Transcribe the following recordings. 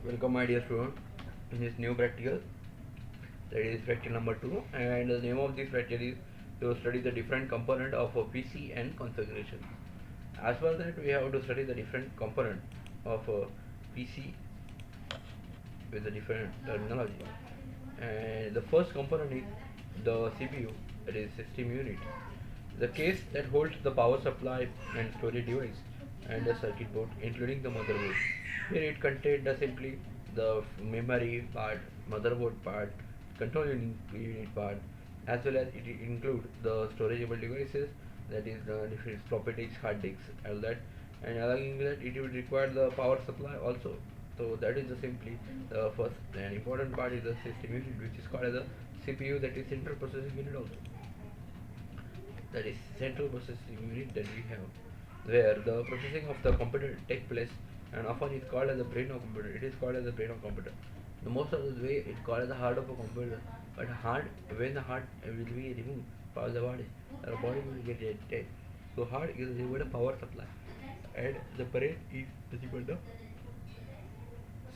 Welcome, my dear student, in this new practical. That is practical number 2, and the name of this practical is to study the different component of a PC and configuration. As for that, we have to study the different component of a PC with the different terminology. And the first component is the CPU, that is system unit, the case that holds the power supply and storage device and the circuit board, including the motherboard. Here it contains simply the memory part, motherboard part, control unit part, as well as it includes the storageable devices, that is the different floppy disks, hard disks, all that, and along with that it will require the power supply also. So that is the simply the first and important part is the system unit, which is called as the CPU, that is central processing unit also. That is central processing unit that we have, where the processing of the computer takes place, and often it's called as the brain of computer. It is called as the brain of computer. The most of the way it's called as the heart of a computer, but heart, when the heart will be removed from the body, our body will get dead. So heart is equal to power supply, and the brain is equal to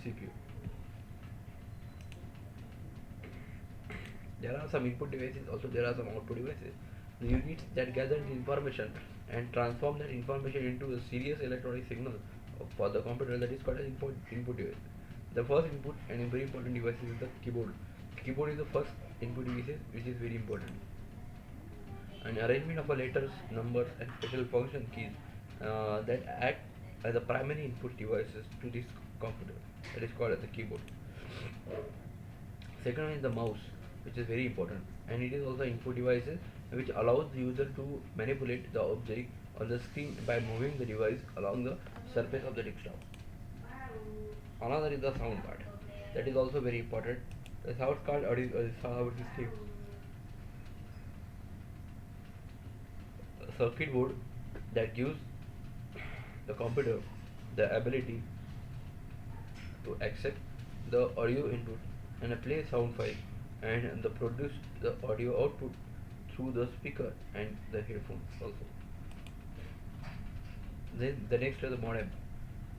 CPU. There are some input devices, also there are some output devices. The units that gather the information and transform that information into a serious electronic signal for the computer, that is called as input device. The first input and very important device is the keyboard. Keyboard is the first input device, which is very important. An arrangement of letters, numbers, and special function keys that act as the primary input devices to this computer, that is called as the keyboard. Second one is the mouse, which is very important, and it is also input devices which allows the user to manipulate the object on the screen by moving the device along the surface of the desktop. Another is the sound card, that is also very important. The sound card is how it is saved. A circuit board that gives the computer the ability to accept the audio input and play sound file, and the produce the audio output through the speaker and the headphones also. Then the next is the modem.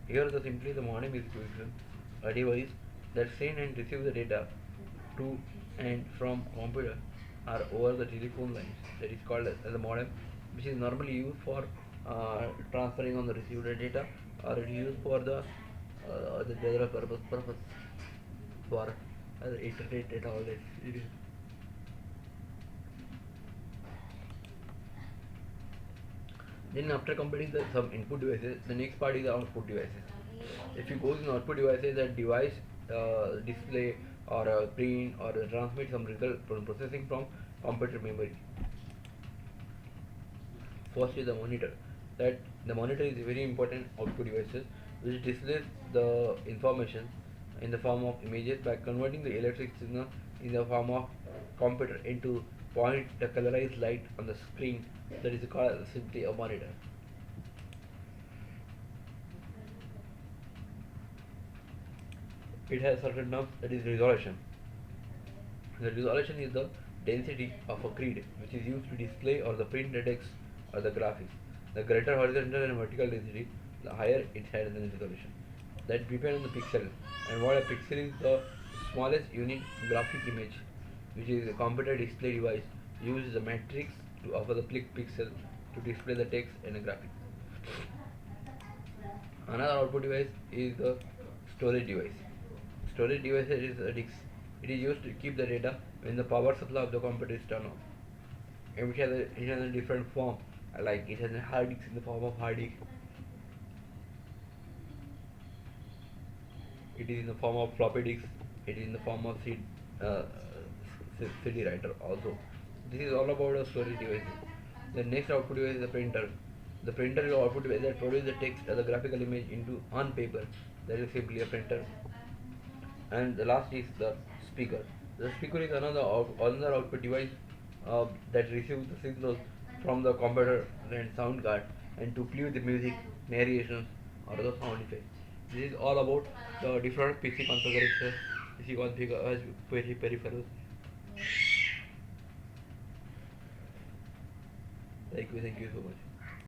Here the modem is a device that send and receive the data to and from computer or over the telephone lines. That is called as a modem, which is normally used for transferring on the received data, or it is used for the general purpose for internet and all that. Then after completing some input devices, the next part is the output devices. If you go in output devices, that device display or print or transmit some result from processing from computer memory. First is the monitor. That the monitor is a very important output devices which displays the information in the form of images by converting the electric signal in the form of computer into point the colorized light on the screen, that is called simply a monitor. It has certain terms, that is resolution. The resolution is the density of a grid which is used to display or the print the text or the graphics. The greater horizontal and vertical density, the higher it has the resolution. That depends on the pixel, and what a pixel is the smallest unit graphic image, which is a computer display device uses the matrix to offer the pixel to display the text and a graphic. Another output device is the storage device. Storage device is a disk. It is used to keep the data when the power supply of the computer is turned on. And it has a different form, like it has a hard disk in the form of hard disk. It is in the form of floppy disk. It is in the form of uh, CD writer also. This is all about a storage device. The next output device is the printer. The printer is the output device that produces the text as a graphical image into on paper. That is simply a printer. And the last is the speaker. The speaker is another output device that receives the signals from the computer and sound card and to play the music, narrations, or the sound effects. This is all about the different PC configuration, PC peripherals. Thank you so much.